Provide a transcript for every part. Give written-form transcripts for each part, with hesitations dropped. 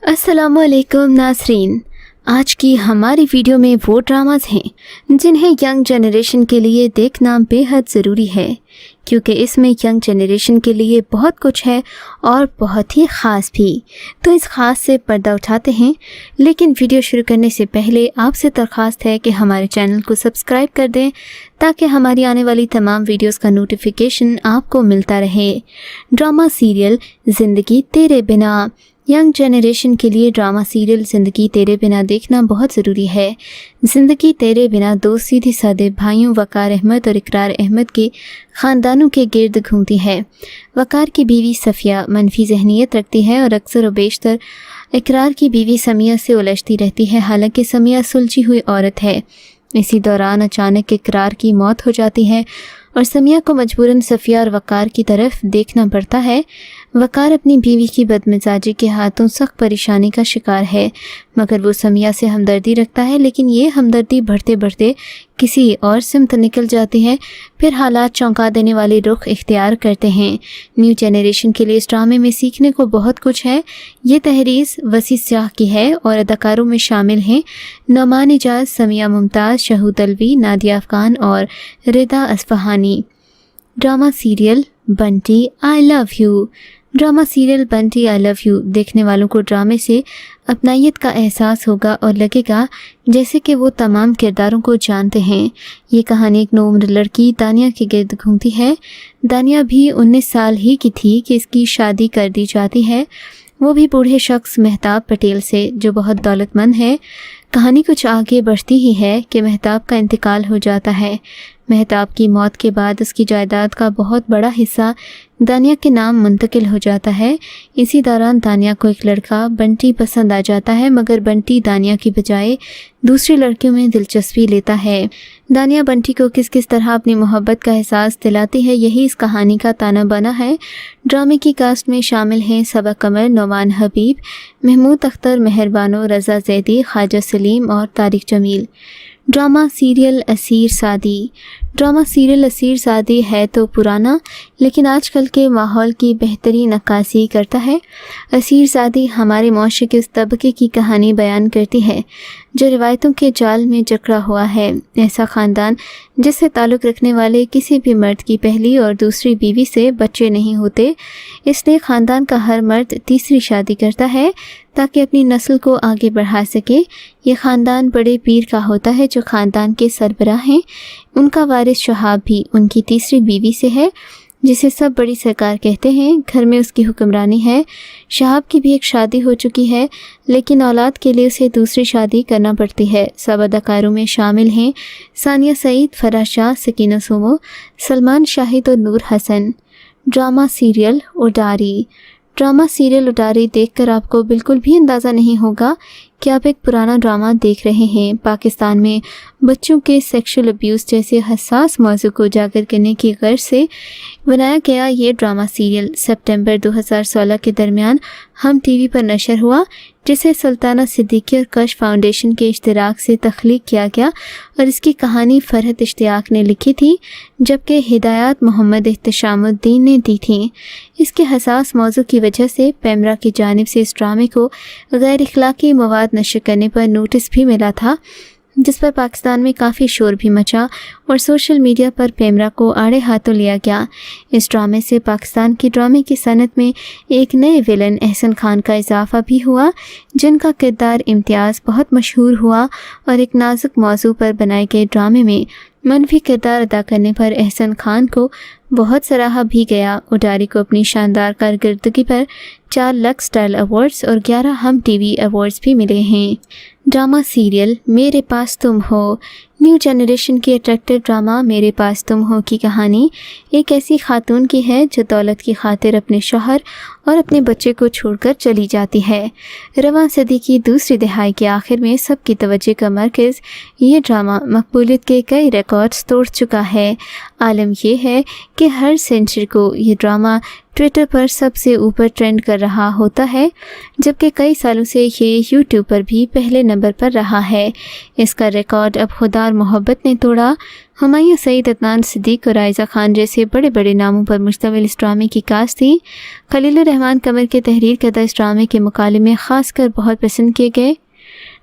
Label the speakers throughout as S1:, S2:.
S1: अस्सलाम वालेकुम नाज़रीन। आज की हमारी वीडियो में वो ड्रामाज हैं जिन्हें यंग जनरेशन के लिए देखना बेहद ज़रूरी है, क्योंकि इसमें यंग जनरेशन के लिए बहुत कुछ है और बहुत ही ख़ास भी। तो इस ख़ास से पर्दा उठाते हैं, लेकिन वीडियो शुरू करने से पहले आपसे दरख्वास्त है कि हमारे चैनल को सब्सक्राइब कर दें ताकि हमारी आने वाली तमाम वीडियोस का नोटिफिकेशन आपको मिलता रहे। ड्रामा सीरियल ज़िंदगी तेरे बिना। यंग जनरेशन के लिए ड्रामा सीरियल ज़िंदगी तेरे बिना देखना बहुत ज़रूरी है। ज़िंदगी तेरे बिना दो सीधे साधे भाइयों वकार अहमद और इकरार अहमद के ख़ानदानों के गिर्द घूमती है। वकार की बीवी सफ़िया मनफी जहनीत रखती है और अक्सर व बेशतर इकरार की बीवी समिया से उलझती रहती है। हालांकि समिया सुलझी हुई औरत है। इसी दौरान अचानक इकरार की मौत हो जाती है और समिया को मजबूरन सफ़िया और वकार की तरफ देखना पड़ता है। वकार अपनी बीवी की बदमिजाजी के हाथों सख्त परेशानी का शिकार है, मगर वो समिया से हमदर्दी रखता है, लेकिन ये हमदर्दी बढ़ते बढ़ते किसी और सिमत निकल जाती है। फिर हालात चौंका देने वाले रुख इख्तियार करते हैं। न्यू जनरेशन के लिए इस ड्रामे में सीखने को बहुत कुछ है। ये तहरीर वसी स्याह की है और अदाकारों में शामिल हैं नौमान इजाज़, समिया मुमताज़, शहूद अलवी, नादिया अफ़गान और Rida Asfahani. Drama serial Bunty I love you. Drama serial Bunty I love you देखने वालों को ड्रामे से अपनायत का एहसास होगा और लगेगा जैसे कि वो तमाम किरदारों को जानते हैं। ये कहानी एक नौउम्र लड़की दानिया के गिर्द घूमती है। दानिया भी 19 साल ही की थी कि इसकी शादी कर दी जाती है, वो भी बूढ़े शख्स मेहताब पटेल से, जो बहुत दौलतमंद है। कहानी कुछ आगे बढ़ती ही है कि मेहताब का इंतकाल हो जाता है। मेहताब की मौत के बाद उसकी जायदाद का बहुत बड़ा हिस्सा दानिया के नाम मुंतकिल हो जाता है। इसी दौरान दानिया को एक लड़का बंटी पसंद आ जाता है, मगर बंटी दानिया की बजाय दूसरी लड़कियों में दिलचस्पी लेता है। दानिया बंटी को किस किस तरह अपनी मोहब्बत का एहसास दिलाती है, यही इस कहानी का ताना बाना है। ड्रामे की कास्ट में शामिल हैं सबा कमर, नौमान हबीब, महमूद अख्तर, मेहरबानो, रज़ा ज़ैदी, ख्वाजा सलीम और Tariq Jameel. Drama serial Aseer Saadi. Drama serial Aseer Saadi है तो पुराना, लेकिन आजकल के माहौल की बेहतरीन नक्काशी करता है। असीर सादी हमारे माशरे के उस तबके की कहानी बयान करती है जो रिवायतों के जाल में जकड़ा हुआ है। ऐसा ख़ानदान जिससे ताल्लुक़ रखने वाले किसी भी मर्द की पहली और दूसरी बीवी से बच्चे नहीं होते, इसलिए ख़ानदान का हर मर्द तीसरी शादी करता है ताकि अपनी नस्ल को आगे बढ़ा सके। ये ख़ानदान बड़े पीर का होता है जो ख़ानदान के सरबराह हैं। उनका वारिस शहाब भी उनकी तीसरी बीवी से है, जिसे सब बड़ी सरकार कहते हैं। घर में उसकी हुक्मरानी है। शहाब की भी एक शादी हो चुकी है, लेकिन औलाद के लिए उसे दूसरी शादी करना पड़ती है। सब अदाकारों में शामिल हैं सानिया सईद, फराह शाह, सकीना सोमो, सलमान शाहिद और Noor Hassan. Drama serial Udaari. Drama serial Udaari देखकर आपको बिल्कुल भी अंदाज़ा नहीं होगा कि आप एक पुराना ड्रामा देख रहे हैं। पाकिस्तान में बच्चों के सेक्सुअल अब्यूज़ जैसे हसास मौजू को उजागर करने की गर्ज से बनाया गया ये ड्रामा सीरियल सितंबर 2016 के दरमियान हम टीवी पर नशर हुआ, जिसे सुल्ताना सिद्दीकी और कश फाउंडेशन के इश्तिराक से तख्लीक किया गया और इसकी कहानी फरहत इश्तियाक ने लिखी थी, जबकि हिदायत मोहम्मद एहतशामुद्दीन ने दी थी। इसके हसास मौजू की वजह से पैमरा की जानिब से इस ड्रामे को गैर इखलाकी मवाद नशर करने पर नोटिस भी मिला था, जिस पर पाकिस्तान में काफ़ी शोर भी मचा और सोशल मीडिया पर पैमरा को आड़े हाथों लिया गया। इस ड्रामे से पाकिस्तान की ड्रामे की सनत में एक नए विलन अहसन खान का इजाफा भी हुआ, जिनका किरदार इम्तियाज़ बहुत मशहूर हुआ और एक नाजुक मौजू पर बनाए गए ड्रामे में मनफी किरदार अदा करने पर अहसन खान को बहुत सराहा भी गया। उडारी को अपनी शानदार कारकर्दगी पर 4 लक्स स्टाइल अवार्ड्स और 11 हम टीवी अवार्ड्स भी मिले हैं। ड्रामा सीरियल मेरे पास तुम हो। न्यू जनरेशन की अट्रैक्टिव ड्रामा मेरे पास तुम हो की कहानी एक ऐसी खातून की है जो दौलत की खातिर अपने शौहर और अपने बच्चे को छोड़कर चली जाती है। रवां सदी की दूसरी दहाई के आखिर में सबकी तवज्जो का मरकज़ ये ड्रामा मकबूलियत के कई रिकॉर्ड्स तोड़ चुका है। आलम यह है कि हर सेंचुरी को ये ड्रामा ट्विटर पर सबसे ऊपर ट्रेंड कर रहा होता है, जबकि कई सालों से ये यूट्यूब पर भी पहले नंबर पर रहा है। इसका रिकॉर्ड अब खुदा और मोहब्बत ने तोड़ा। हुमायूं सईद, अदनान सिद्दीकी और आयशा खान जैसे बड़े बड़े नामों पर मुश्तमिल इस ड्रामे की कास्ट थी। खलीलुर रहमान कमर के तहरीर करदा इस ड्रामे के मुकालमे खासकर बहुत पसंद किए गए।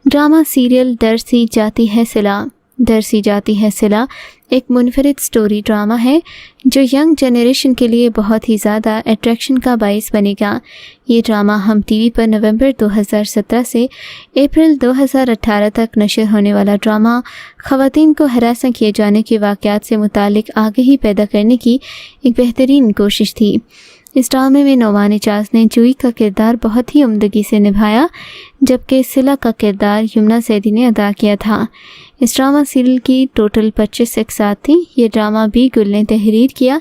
S1: ड्रामा सीरियल दर सी जाती है सिला। दर सी जाती है सिला एक मुनफरिद स्टोरी ड्रामा है जो यंग जनरेशन के लिए बहुत ही ज़्यादा अट्रैक्शन का बाइस बनेगा। ये ड्रामा हम टीवी पर नवंबर 2017 से अप्रैल 2018 तक नशर होने वाला ड्रामा ख़वातीन को हरासा किए जाने के वाक़यात से मुतालिक आगाही पैदा करने की एक बेहतरीन कोशिश थी। इस ड्रामे में नौमान एजाज ने जूही का किरदार बहुत ही उम्दगी से निभाया, जबकि सिला का किरदार यमुना सैदी ने अदा किया था। इस ड्रामा सीरियल की टोटल 25 एपिसोड थी। ये ड्रामा बी गुल ने तहरीर किया।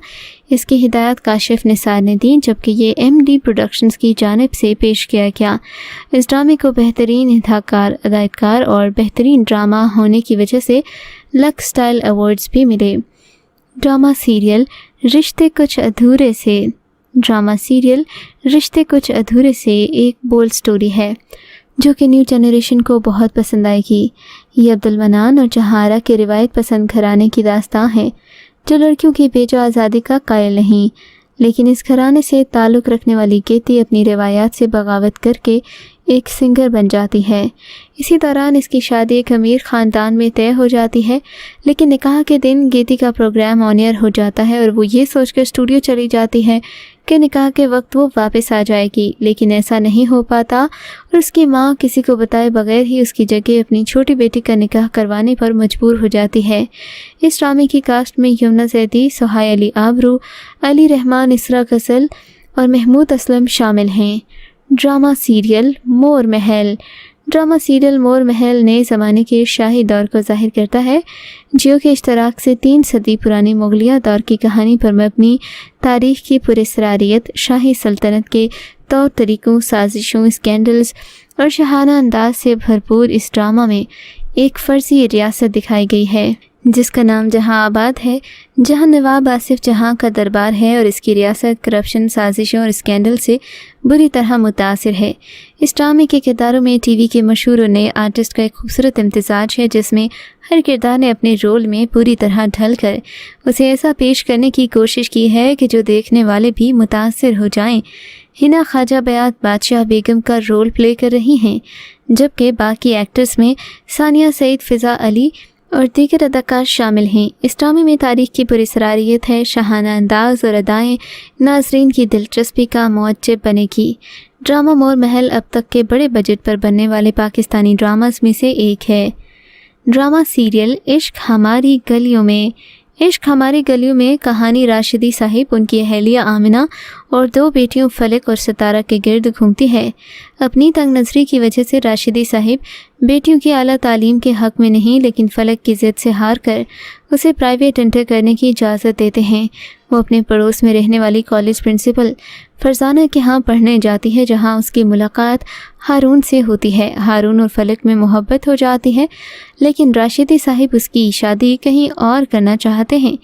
S1: इसकी हिदायत काशिफ निसार ने दी, जबकि ये MD प्रोडक्शंस की जानिब से पेश किया गया। इस ड्रामे को बेहतरीन हिदायतकार, अदायतकार और बेहतरीन ड्रामा होने की वजह से लक्स स्टाइल अवार्ड्स भी मिले। ड्रामा सीरियल रिश्ते कुछ अधूरे से। ड्रामा सीरियल रिश्ते कुछ अधूरे से एक बोल्ड स्टोरी है जो कि न्यू जनरेशन को बहुत पसंद आएगी। ये अब्दुल मनान और जहारा के रिवायत पसंद घराने की दास्तां है जो लड़कियों की बेजा आज़ादी का कायल नहीं, लेकिन इस घराने से ताल्लुक़ रखने वाली गेती अपनी रिवायात से बगावत करके एक सिंगर बन जाती है। इसी दौरान इसकी शादी एक अमीर ख़ानदान में तय हो जाती है, लेकिन निकाह के दिन गेती का प्रोग्राम ऑन एयर हो जाता है और वो ये सोचकर स्टूडियो चली जाती है कि निकाह के वक्त वो वापस आ जाएगी, लेकिन ऐसा नहीं हो पाता और उसकी माँ किसी को बताए बगैर ही उसकी जगह अपनी छोटी बेटी का निकाह करवाने पर मजबूर हो जाती है। इस ड्रामे की कास्ट में यमुना सैदी, सोहाय अली आबरू, अली रहमान, इसरा गज़ल और महमूद असलम शामिल हैं। ड्रामा सीरियल मोर महल। ड्रामा सीरियल मोर महल नए ज़माने के शाही दौर को ज़ाहिर करता है, जियो के इश्तराक से 3 सदी पुरानी मुगलिया दौर की कहानी पर मबनी तारीख़ की पुरस्रारियत, शाही सल्तनत के तौर तरीक़ों, साजिशों, स्कैंडल्स और शहाना अंदाज से भरपूर इस ड्रामा में एक फ़र्ज़ी रियासत दिखाई गई है जिसका नाम जहां आबाद है, जहां नवाब आसिफ जहां का दरबार है और इसकी रियासत करप्शन, साजिशों और स्कैंडल से बुरी तरह मुतासिर है। इस ड्रामे के किरदारों में टीवी के मशहूर और नए आर्टिस्ट का एक खूबसूरत इम्तिजाज है, जिसमें हर किरदार ने अपने रोल में पूरी तरह ढल कर उसे ऐसा पेश करने की कोशिश की है कि जो देखने वाले भी मुतासिर हो जाएं। हिना ख्वाजा बयात बादशाह बेगम का रोल प्ले कर रही हैं, जबकि बाकी एक्टर्स में सानिया सईद, फ़िज़ा अली और दीगर अदाकार शामिल हैं। इस ड्रामे में तारीख़ की पुरस्रारियत है, शहाना अंदाज और अदाएँ नाज़रीन की दिलचस्पी का मौजब बनेगी। ड्रामा मोर महल अब तक के बड़े बजट पर बनने वाले पाकिस्तानी ड्रामास में से एक है। ड्रामा सीरियल इश्क हमारी गलियों में। इश्क हमारी गलियों में कहानी राशिदी साहिब, उनकी अहलिया आमिना और 2 बेटियों फलक और सितारा के गिर्द घूमती है। अपनी तंग नज़री की वजह से राशिदी साहिब बेटियों की आला तालीम के हक़ में नहीं, लेकिन फलक की ज़िद से हार कर उसे प्राइवेट इंटर करने की इजाज़त देते हैं। वो अपने पड़ोस में रहने वाली कॉलेज प्रिंसिपल फरजाना के यहाँ पढ़ने जाती है, जहाँ उसकी मुलाकात हारून से होती है। हारून और फलक में मोहब्बत हो जाती है, लेकिन राशिदी साहिब उसकी शादी कहीं और करना चाहते हैं।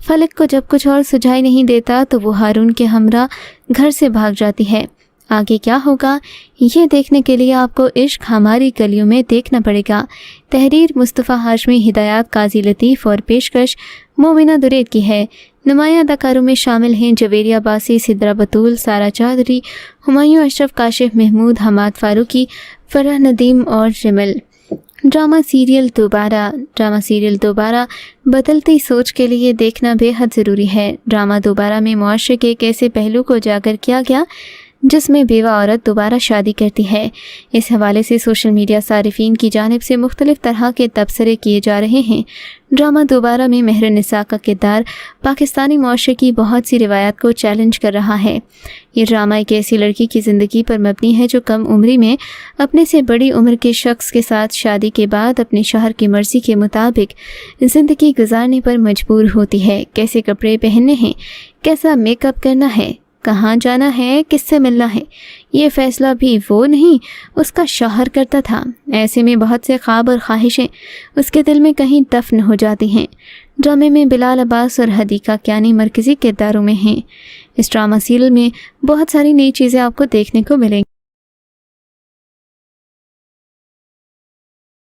S1: फलक को जब कुछ और सुझाई नहीं देता तो वो हारून के हमरा घर से भाग जाती है। आगे क्या होगा ये देखने के लिए आपको इश्क हमारी गलियों में देखना पड़ेगा। तहरीर मुस्तफ़ा हाशमी, हिदायत काजी लतीफ़ और पेशकश मोमिना दुरैद की है। नुमाया अदाकारों में शामिल हैं जवेरिया बासी, सिद्रा बतूल, सारा चौधरी, हुमायूं अशरफ, काशिफ महमूद, हमाद फारूकी, फरह नदीम और रिमल। ड्रामा सीरियल दोबारा। ड्रामा सीरियल दोबारा बदलती सोच के लिए देखना बेहद ज़रूरी है। ड्रामा दोबारा में मुआशरे के एक ऐसे पहलू को उजागर किया गया जिसमें बेवा औरत दोबारा शादी करती है। इस हवाले से सोशल मीडिया सारिफीन की जानिब से मुख्तलिफ तरह के तबसरे किए जा रहे हैं। ड्रामा दोबारा में महर निसा का किरदार पाकिस्तानी मुआशरे की बहुत सी रिवायात को चैलेंज कर रहा है। ये ड्रामा एक ऐसी लड़की की ज़िंदगी पर मबनी है जो कम उम्री में अपने से बड़ी उम्र के शख्स के साथ शादी के बाद अपने शौहर की मर्ज़ी के मुताबिक ज़िंदगी गुजारने पर मजबूर होती है। कैसे कपड़े पहनने हैं, कैसा मेकअप करना है, कहाँ जाना है, किससे मिलना है, ये फ़ैसला भी वो नहीं उसका शौहर करता था। ऐसे में बहुत से ख्वाब और ख्वाहिशें उसके दिल में कहीं दफन हो जाती हैं। ड्रामे में बिलाल अब्बास और हदीका कियानी मरकज़ी किरदारों में हैं। इस ड्रामा सीरियल में बहुत सारी नई चीज़ें आपको देखने को मिलेंगी।